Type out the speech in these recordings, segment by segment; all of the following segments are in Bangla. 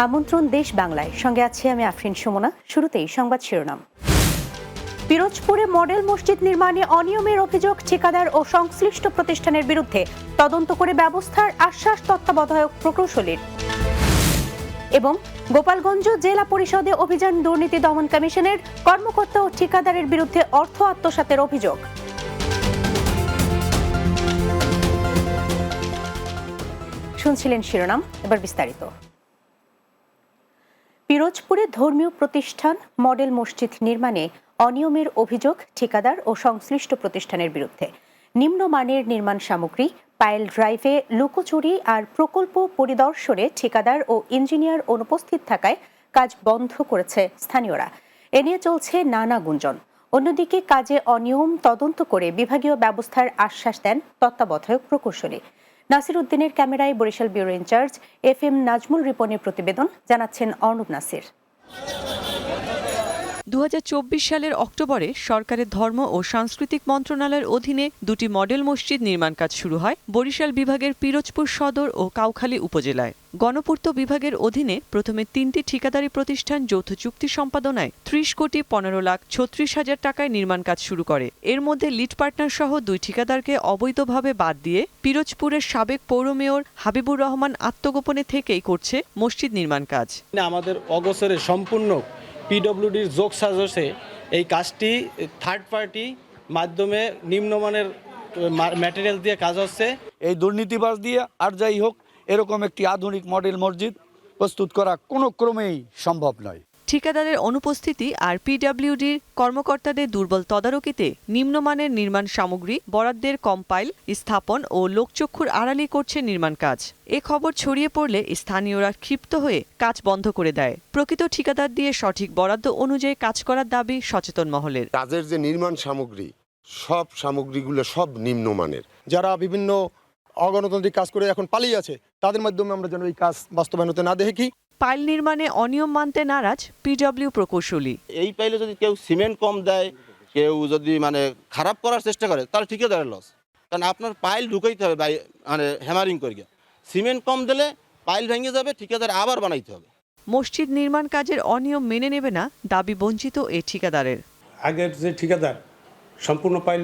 আমন্ত্রণ দেশ বাংলায়, সঙ্গে আছি আমি আফরিন সুমনা। শুরুতেই সংবাদ শিরোনাম। পিরোজপুরে মডেল মসজিদ নির্মাণে অনিয়মের অভিযোগ, ঠিকাদার ও সংশ্লিষ্ট প্রতিষ্ঠানের বিরুদ্ধে তদন্ত করে ব্যবস্থার আশ্বাস তত্ত্বাবধায়ক প্রকৌশলীর। এবং গোপালগঞ্জ জেলা পরিষদে অভিযান, দুর্নীতি দমন কমিশনের কর্মকর্তা ও ঠিকাদারের বিরুদ্ধে অর্থ আত্মসাতের অভিযোগ। শুনছিলেন শিরোনাম, এবার বিস্তারিত। পিরোজপুরে ধর্মীয় প্রতিষ্ঠান মডেল মসজিদ নির্মাণে অনিয়মের অভিযোগ, ঠিকাদার ও সংশ্লিষ্ট প্রতিষ্ঠানের বিরুদ্ধে। নিম্নমানের নির্মাণ সামগ্রী, পাইল ড্রাইভে লুকোচুরি আর প্রকল্প পরিদর্শনে ঠিকাদার ও ইঞ্জিনিয়ার অনুপস্থিত থাকায় কাজ বন্ধ করেছে স্থানীয়রা। এ নিয়ে চলছে নানা গুঞ্জন। অন্যদিকে কাজে অনিয়ম তদন্ত করে বিভাগীয় ব্যবস্থার আশ্বাস দেন তত্ত্বাবধায়ক প্রকৌশলী। নাসির উদ্দিনের ক্যামেরায় Barishal bureau in charge FM Nazmul রিপনের প্রতিবেদন, জানাচ্ছেন অর্ণব নাসির। 2024 সালের অক্টোবরে সরকারের ধর্ম ও সাংস্কৃতিক মন্ত্রণালয়ের অধীনে দুটি মডেল মসজিদ নির্মাণ কাজ শুরু হয় বরিশাল বিভাগের পিরোজপুর সদর ও কাউখালী উপজেলায়। গণপূর্ত বিভাগের অধীনে প্রথমে 3টি ঠিকাদারি প্রতিষ্ঠান যৌথ চুক্তি সম্পাদনায় 30,15,36,000 টাকায় নির্মাণ কাজ শুরু করে। এর মধ্যে লিড পার্টনার সহ 2 ঠিকাদারকে অবৈধভাবে বাদ দিয়ে পিরোজপুরের সাবেক পৌর মেয়র হাবিবুর রহমান আত্মগোপনে থেকেই করছে মসজিদ নির্মাণ কাজ। আমাদের অগোচরে সম্পূর্ণ পিডব্লিউডির যোগ সাজসে এই কাজটি থার্ড পার্টি মাধ্যমে নিম্নমানের ম্যাটেরিয়াল দিয়ে কাজ হচ্ছে। এই দুর্নীতিবাজ দিয়ে আর যাই হোক এরকম একটি আধুনিক মডেল মসজিদ প্রস্তুত করা কোনো ক্রমেই সম্ভব নয়। ঠিকাদারের অনুপস্থিতি আর পিডব্লিউডির কর্মকর্তাদের দুর্বল তদারকিতে নিম্নমানের নির্মাণ সামগ্রী, বরাদ্দের কম পাইল স্থাপন ও লোকচক্ষুর আড়ালি করছে নির্মাণ কাজ। এ খবর ছড়িয়ে পড়লে স্থানীয়রা ক্ষিপ্ত হয়ে কাজ বন্ধ করে দেয়। প্রকৃত ঠিকাদার দিয়ে সঠিক বরাদ্দ অনুযায়ী কাজ করার দাবি সচেতন মহলের। কাজের যে নির্মাণ সামগ্রী, সব সামগ্রীগুলো সব নিম্নমানের। যারা বিভিন্ন অগণতান্ত্রিক কাজ করে এখন পালিয়ে আছে, তাদের মাধ্যমে আমরা যেন এই কাজ বাস্তবায়ন হতে না দেখি। পাইল নির্মাণে অনিয়ম মানতে নারাজ পিডব্লিউ প্রকৌশলী। এই পাইলে যদি কেউ সিমেন্ট কম দেয়, কেউ যদি খারাপ করার চেষ্টা করে, তাহলে ঠিকাদারের লস। কারণ আপনার পাইল ঢুকাইতে হবে হ্যামারিং করে, সিমেন্ট কম দিলে পাইল ভেঙে যাবে, ঠিকাদার আবার বানাইতে হবে। মসজিদ নির্মাণ কাজের অনিয়ম মেনে নেবে না দাবি বঞ্চিত এই ঠিকাদারের। আগের যে ঠিকাদার সম্পূর্ণ পাইল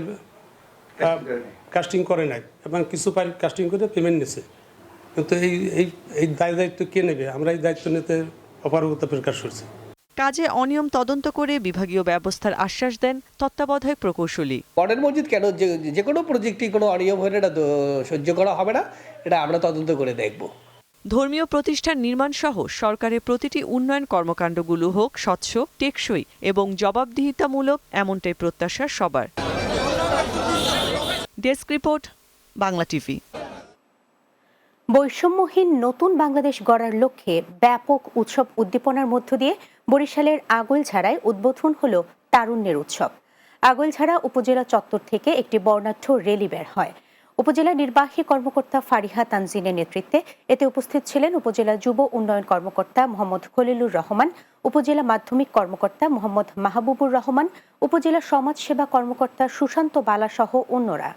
কাস্টিং করে নাই এবং কিছু পাইল কাস্টিং করে পেমেন্ট নিছে, কিন্তু এই দায়িত্ব কে নেবে? আমরা এই দায়িত্ব নিতে অপারগতা প্রকাশ করছি। কাজে অনিয়ম তদন্ত করে বিভাগীয় ব্যবস্থার আশ্বাস দেন তত্ত্বাবধায়ক প্রকৌশলী। মডেল মসজিদ কেন, যে কোনো প্রজেক্টই কোনো অনিয়ম হলে এটা সহ্য করা হবে না, এটা আমরা তদন্ত করে দেখব। ধর্মীয় প্রতিষ্ঠান নির্মাণ সহ সরকারের প্রতিটি উন্নয়ন কর্মকাণ্ডগুলো হোক স্বচ্ছ, টেকসই এবং জবাবদিহিতামূলক, এমনটাই প্রত্যাশা সবার। Desk report, Bangla TV. বৈষম্যহীন নতুন বাংলাদেশ গড়ার লক্ষ্যে ব্যাপক উৎসব উদ্দীপনার মধ্য দিয়ে বরিশালের আগৈলঝাড়ায় উদ্বোধন হল তারুণ্যের উৎসব। আগৈলঝাড়া উপজেলা চত্বর থেকে একটি বর্ণাঢ্য র্যালি বের হয়। উপজেলা নির্বাহী কর্মকর্তা ফারিহা তানজিনের নেতৃত্বে এতে উপস্থিত ছিলেন উপজেলা যুব উন্নয়ন কর্মকর্তা মোহাম্মদ খলিলুর রহমান, উপজেলা মাধ্যমিক কর্মকর্তা মোহাম্মদ মাহবুবুর রহমান, উপজেলা সমাজসেবা কর্মকর্তা সুশান্ত বালা সহ অন্যরা।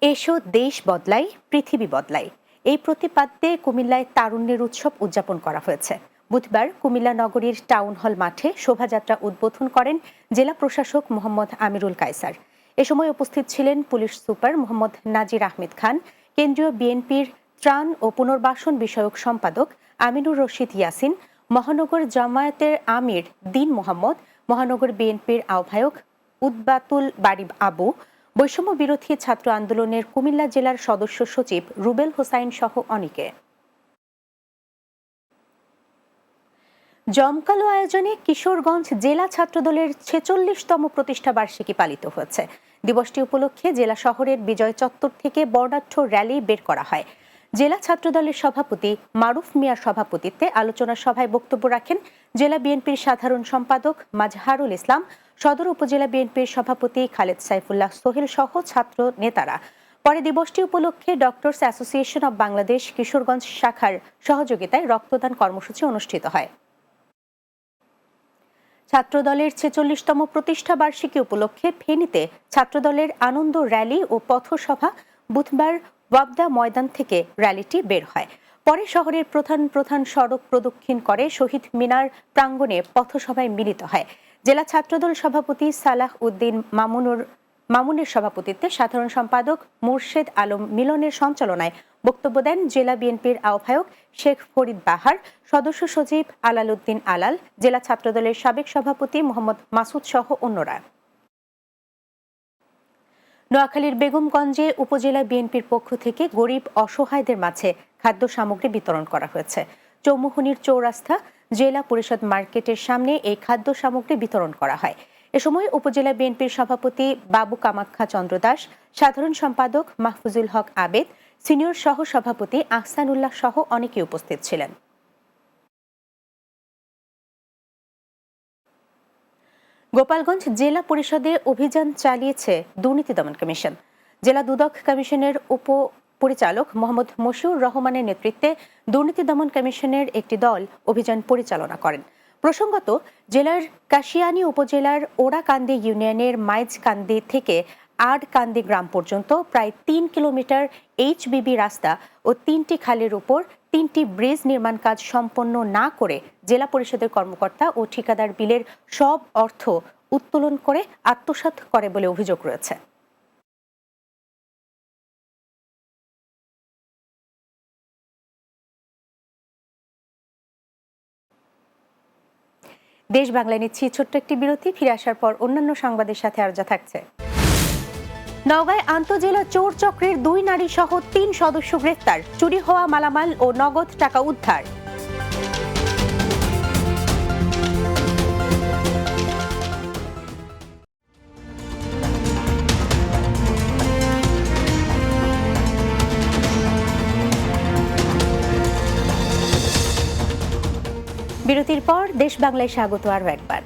এসো দেশ বদলাই, পৃথিবী বদলাই, এই প্রতিপাদ্যে কুমিল্লায় তারুণ্যের উৎসব উদযাপন করা হয়েছে। বুধবার কুমিল্লা নগরীর টাউন হল মাঠে শোভাযাত্রা উদ্বোধন করেন জেলা প্রশাসক মোহাম্মদ আমিরুল কায়সার। এ সময় উপস্থিত ছিলেন পুলিশ সুপার মোহাম্মদ নাজির আহমেদ খান, কেন্দ্রীয় বিএনপির ত্রাণ ও পুনর্বাসন বিষয়ক সম্পাদক আমিনুর রশিদ ইয়াসিন, মহানগর জামায়াতের আমির দিন মোহাম্মদ, মহানগর বিএনপির আহ্বায়ক উদ্বাতুল বাড়ি আবু, বৈষম্য বিরোধী ছাত্র আন্দোলনের কুমিল্লা জেলার সদস্য সচিব রুবেল হোসাইন সহ অনেকে। জমকালো আয়োজনে কিশোরগঞ্জ জেলা ছাত্রদলের 46তম প্রতিষ্ঠা বার্ষিকী পালিত হয়েছে। দিবসটি উপলক্ষে জেলা শহরের বিজয় চত্বর থেকে বর্ণাঢ্য র্যালি বের করা হয়। জেলা ছাত্রদলের সভাপতি মারুফ মিয়ার সভাপতিত্বে আলোচনা সভায় বক্তব্য রাখেন জেলা বিএনপির সাধারণ সম্পাদক মাজহারুল ইসলাম, সদর উপজেলা বিএনপির সভাপতি খালেদ সাইফুল্লাহ সোহেল সহ ছাত্র নেতারা। পরে দিবসটি উপলক্ষে doctors association of Bangladesh Kishoreganj শাখার সহযোগিতায় রক্তদান কর্মসূচি অনুষ্ঠিত হয়। ছাত্রদলের 46তম প্রতিষ্ঠা বার্ষিকী উপলক্ষে ফেনীতে ছাত্রদলের আনন্দ র্যালি ও পথসভা বুধবার ওয়াবদা ময়দান থেকে র্যালিটি বের হয়। পরে শহরের প্রধান সড়ক প্রদক্ষিণ করে শহীদ মিনার প্রাঙ্গণে পথসভায় মিলিত হয়। জেলা ছাত্রদল সভাপতি সালাহ উদ্দিন মামুনের সভাপতিত্বে সাধারণ সম্পাদক মুর্শেদ আলম মিলনের সঞ্চালনায় বক্তব্য দেন জেলা বিএনপির আহ্বায়ক শেখ ফরিদ বাহার, সদস্য সচিব আলাল উদ্দিন আলাল, জেলা ছাত্রদলের সাবেক সভাপতি মোহাম্মদ মাসুদ সহ অন্যরা। নোয়াখালীর বেগমগঞ্জে উপজেলা বিএনপির পক্ষ থেকে গরিব অসহায়দের মাঝে খাদ্য সামগ্রী বিতরণ করা হয়েছে। চৌমুহনীর চৌরাস্তা জেলা পরিষদ মার্কেটের সামনে এই খাদ্য সামগ্রী বিতরণ করা হয়। এ সময় উপজেলা বিএনপির সভাপতি বাবু কামাখ্যা চন্দ্র দাস, সাধারণ সম্পাদক মাহফুজুল হক আবেদ, সিনিয়র সহ সভাপতি আহসানুল্লাহ সহ অনেকে উপস্থিত ছিলেন। গোপালগঞ্জ জেলা পরিষদে অভিযান চালিয়েছে দুর্নীতি দমন কমিশন। জেলা দুদক কমিশনের উপপরিচালক মোহাম্মদ মশিউর রহমানের নেতৃত্বে দুর্নীতি দমন কমিশনের একটি দল অভিযান পরিচালনা করেন। প্রসঙ্গত, জেলার কাশিয়ানী উপজেলার ওড়াকান্দি ইউনিয়নের মাইজকান্দি থেকে আড়কান্দি গ্রাম পর্যন্ত প্রায় ৩ কিলোমিটার এইচবিবি রাস্তা ও ৩টি খালের উপর ৩টি ব্রিজ নির্মাণ কাজ সম্পন্ন না করে জেলা পরিষদের কর্মকর্তা ও ঠিকাদার বিলের সব অর্থ উত্তোলন করে আত্মসাৎ করে বলে অভিযোগ রয়েছে। দেশ বাংলায় নিচ্ছি ছোট্ট একটি বিরতি। ফিরে আসার পর অন্যান্য সংবাদের সাথে আরজা থাকছে। নওগাঁয় আন্তঃজেলা চোর চক্রের 2 নারী সহ 3 সদস্য গ্রেফতার, চুরি হওয়া মালামাল ও নগদ টাকা উদ্ধার। বিরতির পর দেশ বাংলায় স্বাগত আরও একবার।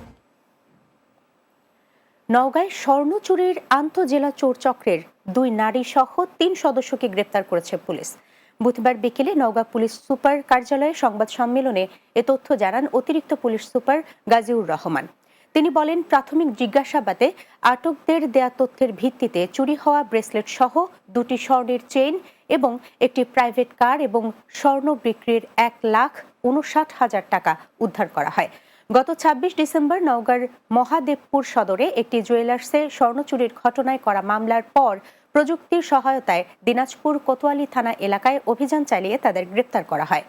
নওগাঁয় স্বর্ণ চুরির আন্তঃজেলা চোর চক্রের 2 নারী সহ 3 সদস্যকে গ্রেপ্তার করেছে পুলিশ। বুধবার বিকেলে নওগাঁ পুলিশ সুপার কার্যালয়ে সংবাদ সম্মেলনে এ তথ্য জানান অতিরিক্ত পুলিশ সুপার গাজীউর রহমান। তিনি বলেন, প্রাথমিক জিজ্ঞাসাবাদে আটকদের দেয়া তথ্যের ভিত্তিতে চুরি হওয়া ব্রেসলেট সহ 2টি স্বর্ণের চেইন এবং একটি প্রাইভেট কার এবং স্বর্ণ বিক্রির 1,59,000 টাকা উদ্ধার করা হয়। গত 26 ডিসেম্বর নওগাঁর মহাদেবপুর সদরে একটি জুয়েলার্সে স্বর্ণ চুরির ঘটনায় করা মামলার পর প্রযুক্তির সহায়তায় দিনাজপুর কোতোয়ালি থানা এলাকায় অভিযান চালিয়ে তাদের গ্রেপ্তার করা হয়।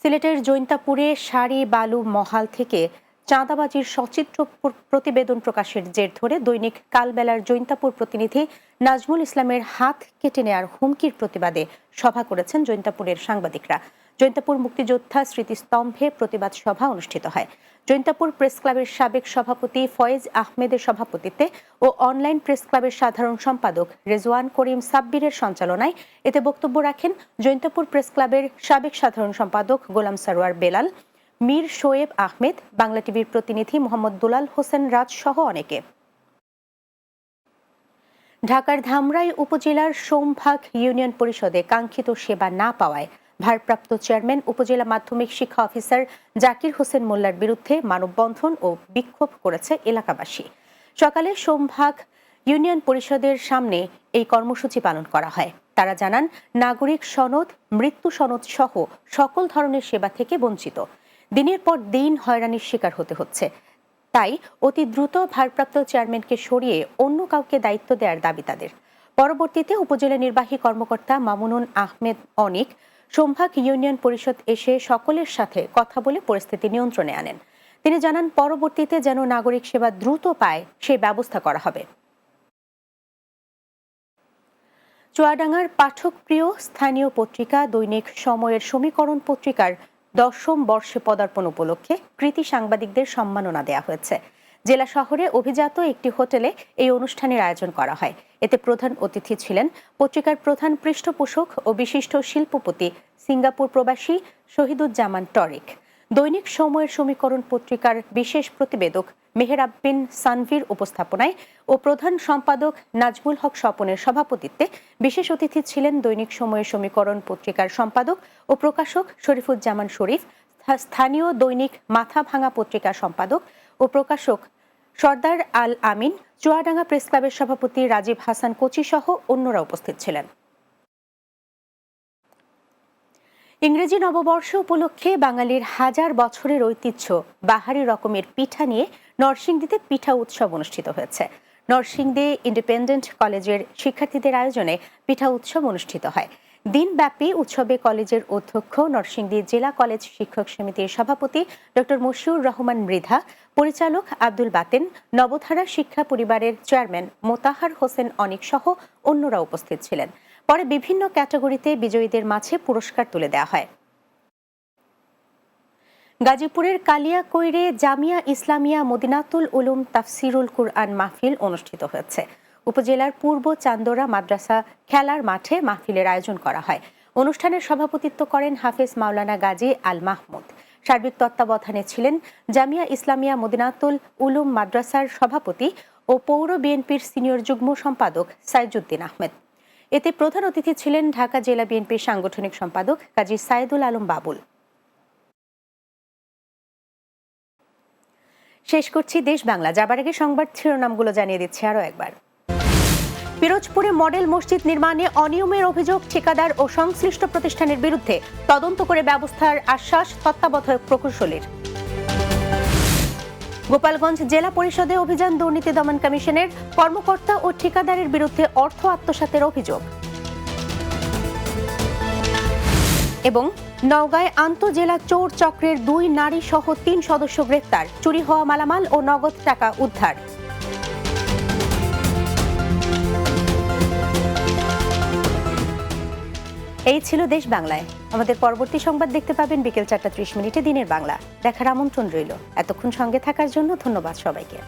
সিলেটের জৈন্তাপুরে সারি বালু মহাল থেকে চাঁদাবাজির সচিত্র প্রতিবেদন প্রকাশের জের ধরে দৈনিক কালবেলার জৈন্তাপুর প্রতিনিধি নাজমুল ইসলামের হাত কেটে নেয়ার হুমকির প্রতিবাদে সভা করেছেন জৈন্তাপুরের সাংবাদিকরা। জৈন্তাপুর মুক্তিযোদ্ধা স্মৃতিস্তম্ভে প্রতিবাদ সভা অনুষ্ঠিত হয়। জৈন্তাপুর প্রেস ক্লাবের সাবেক সভাপতি ফয়েজ আহমেদের সভাপতিত্বে ও অনলাইন প্রেস ক্লাবের সাধারণ সম্পাদক রেজওয়ান করিম সাব্বিরের সঞ্চালনায় এতে বক্তব্য রাখেন জৈন্তাপুর প্রেস ক্লাবের সাবেক সাধারণ সম্পাদক গোলাম সরওয়ার বেলাল, মীর শোয়েব আহমেদ, বাংলা টিভির প্রতিনিধি মোহাম্মদ দুলাল হোসেন রাজ সহ অনেকে। ঢাকার ধামরাই উপজেলার সোমভাগ ইউনিয়ন পরিষদে কাঙ্ক্ষিত সেবা না পাওয়ায় ভারপ্রাপ্ত চেয়ারম্যান উপজেলা মাধ্যমিক শিক্ষা অফিসার জাকির হোসেন মোল্লার বিরুদ্ধে মানববন্ধন ও বিক্ষোভ করেছে এলাকাবাসী। সকালে সোমভাগ ইউনিয়ন পরিষদের সামনে এই কর্মসূচি পালন করা হয়। তারা জানান, নাগরিক সনদ, মৃত্যু সনদ সহ সকল ধরনের সেবা থেকে বঞ্চিত। দিনের পর দিন হয়রানির শিকার হতে হচ্ছে। তাই অতি দ্রুত ভারপ্রাপ্ত চেয়ারম্যানকে সরিয়ে অন্য কাউকে দায়িত্ব দেওয়ার দাবি তাদের। পরবর্তীতে উপজেলা নির্বাহী কর্মকর্তা মামুনুন আহমেদ অনিক সোমভাগ ইউনিয়ন পরিষদ এসে সকলের সাথে কথা বলে পরিস্থিতি নিয়ন্ত্রণে আনেন। তিনি জানান, পরবর্তীতে যেন নাগরিক সেবা দ্রুত পায় সেই ব্যবস্থা করা হবে। চুয়াডাঙ্গার পাঠকপ্রিয় স্থানীয় পত্রিকা দৈনিক সময়ের সমীকরণ পত্রিকার 10ম বর্ষে পদার্পণ উপলক্ষে কৃতি সাংবাদিকদের সম্মাননা দেওয়া হয়েছে। জেলা শহরে অভিজাত একটি হোটেলে এই অনুষ্ঠানের আয়োজন করা হয়। এতে প্রধান অতিথি ছিলেন পত্রিকার প্রধান পৃষ্ঠপোষক ও বিশিষ্ট শিল্পপতি সিঙ্গাপুর প্রবাসী শহীদুজ্জামান টরিক। দৈনিক সময়ের সমীকরণ পত্রিকার বিশেষ প্রতিবেদক মেহেরাব বিন সানভির উপস্থাপনায় ও প্রধান সম্পাদক নাজমুল হক স্বপনের সভাপতিত্বে বিশেষ অতিথি ছিলেন দৈনিক সময়ের সমীকরণ পত্রিকার সম্পাদক ও প্রকাশক শরীফুজ্জামান শরীফ, স্থানীয় দৈনিক মাথা ভাঙা পত্রিকার সম্পাদক ও প্রকাশক সর্দার আল আমিন, চুয়াডাঙ্গা প্রেস ক্লাবের সভাপতি রাজীব হাসান কোচি সহ অন্যরা উপস্থিত ছিলেন। ইংরেজি নববর্ষ উপলক্ষে বাঙালির হাজার বছরের ঐতিহ্য বাহারি রকমের পিঠা নিয়ে নরসিংদীতে পিঠা উৎসব অনুষ্ঠিত হয়েছে। নরসিংদী ইন্ডিপেন্ডেন্ট কলেজের শিক্ষার্থীদের আয়োজনে পিঠা উৎসব অনুষ্ঠিত হয়। দিনব্যাপী উৎসবে কলেজের অধ্যক্ষ, নরসিংদী জেলা কলেজ শিক্ষক সমিতির সভাপতি ডক্টর মশিউর রহমান মৃধা, পরিচালক আব্দুল বাতেন, নবধারা শিক্ষা পরিবারের চেয়ারম্যান মোতাহার হোসেন অনিক সহ অন্যরা উপস্থিত ছিলেন। পরে বিভিন্ন ক্যাটাগরিতে বিজয়ীদের মাঝে পুরস্কার তুলে দেওয়া হয়। গাজীপুরের কালিয়াকৈরে জামিয়া ইসলামিয়া মদিনাতুল উলুম তাফসিরুল কুরআন মাহফিল অনুষ্ঠিত হয়েছে। উপজেলার পূর্ব চান্দোরা মাদ্রাসা খেলার মাঠে মাহফিলের আয়োজন করা হয়। অনুষ্ঠানের সভাপতিত্ব করেন হাফেজ মাওলানা গাজী আল মাহমুদ। সার্বিক তত্ত্বাবধানে ছিলেন জামিয়া ইসলামিয়া মদিনাতুল উলুম মাদ্রাসার সভাপতি ও পৌর বিএনপির সিনিয়র যুগ্ম সম্পাদক সাইজুদ্দিন আহমেদ। এতে প্রধান অতিথি ছিলেন ঢাকা জেলা বিএনপির সাংগঠনিক সম্পাদক কাজী সাইদুল আলম বাবুল। শেষ করছি দেশ বাংলা। যাবার আগে সংবাদ শিরোনামগুলো জানিয়ে দিচ্ছি আরও একবার। পিরোজপুরে মডেল মসজিদ নির্মাণে অনিয়মের অভিযোগ, ঠিকাদার ও সংশ্লিষ্ট প্রতিষ্ঠানের বিরুদ্ধে তদন্ত করে ব্যবস্থার আশ্বাস তত্ত্বাবধায়ক প্রকৌশলীর। গোপালগঞ্জ জেলা পরিষদে অভিযান, দুর্নীতি দমন কমিশনের কর্মকর্তা ও ঠিকাদারের বিরুদ্ধে অর্থ আত্মসাতের অভিযোগ। এবং নওগাঁয় আন্তঃজেলা চোর চক্রের 2 নারী সহ 3 সদস্য গ্রেফতার, চুরি হওয়া মালামাল ও নগদ টাকা উদ্ধার। এই ছিল দেশ বাংলায়। আমাদের পরবর্তী সংবাদ দেখতে পাবেন বিকেল 4টা 30 মিনিটে দিনের বাংলা। দেখার আমন্ত্রণ রইল। এতক্ষণ সঙ্গে থাকার জন্য ধন্যবাদ সবাইকে।